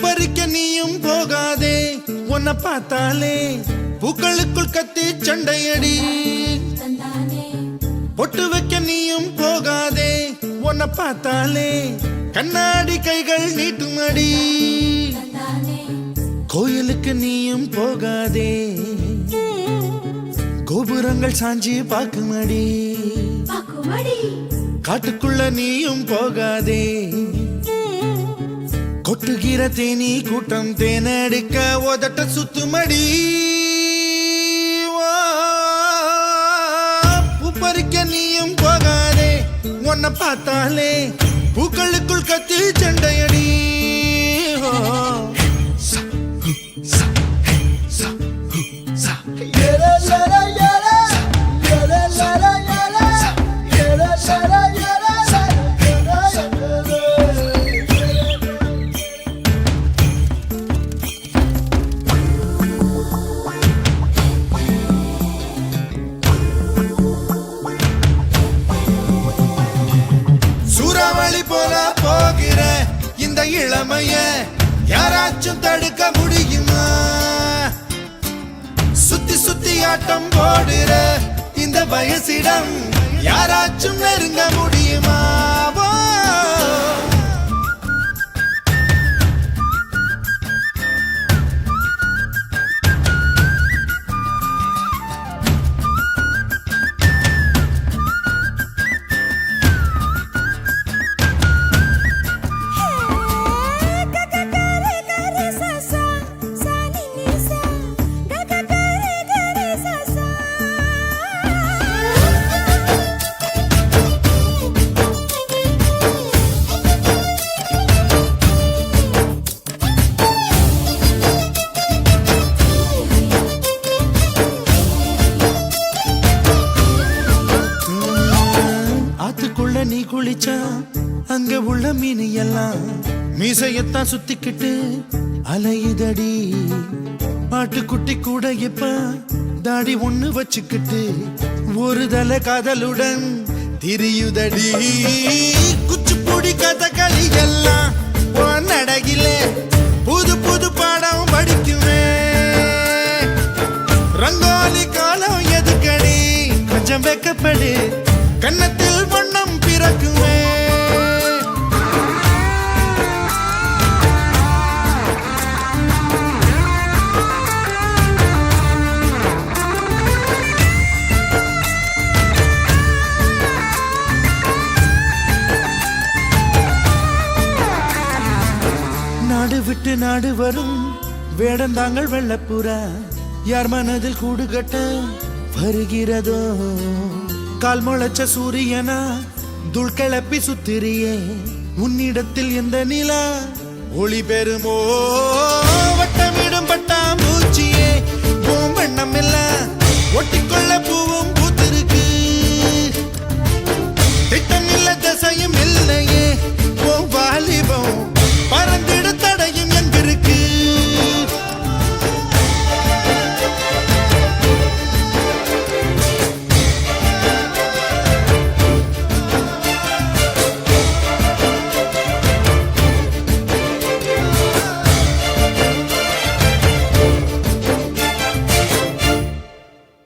பறிக்க நீயும் போகாதே, உன்னை பார்த்தாலே பூக்களுக்குள் கத்தி சண்டையடி. பொட்டு வைக்க நீயும் போகாதே, உன்னை பார்த்தாலே கண்ணாடி கைகள் நீட்டுமடி. கோயிலுக்கு நீயும் போகாதே, கோபுரங்கள் சாஞ்சி பாக்குமடி. காட்டுக்குள்ள நீயும் போகாதே, கொட்டுகிற தேனி கூட்டம் தேனடிக்க உதட்ட சுத்துமடி. பூ பறிக்க நீயும் போகாதே, உன்னை பார்த்தாலே பூக்களுக்குள் கத்தி சண்டையடி. சூறாவளி போல போகிற இந்த இளமைய யாராச்சும் தடுக்க முடியுமா? சுத்தி சுத்தி ஆட்டம் போடுற இந்த வயசிடம் யாராச்சும் நெருங்க முடியுமா? நீ குளிச்சா அங்க உள்ள மீன் எல்லாம் மீசையத்தான் சுத்திக்கிட்டு அலையுதடி. பாட்டுக்குட்டி கூட இப்ப தாடி ஒண்ணு வச்சுக்கிட்டு ஒரு தலை காதலுடன் திரியுதடி. குச்சிப்புடி கதகளி எல்லாம் நடகில புது புது பாடம் படிக்குமே. ரங்கோலி காலம் எதுக்கடி, கொஞ்சம் வெக்கப்படு, கன்னத்தில் வண்ணம் பிறக்குமே. நாடு விட்டு நாடு வரும் வேடந்தாங்கள் வெள்ளப்புறா யார் மனதில் கூடு கட்ட வருகிறதோ? கால் முளைச்ச சூரியனா துள் கிளப்பி சுத்திரியே, உன்னிடத்தில் எந்த நிலா ஒளி பெறுமோ? வட்டமிடும் பட்டாம்பூச்சியே, பூம் வண்ணம் இல்ல ஒட்டிக்கொள்ள பூவும்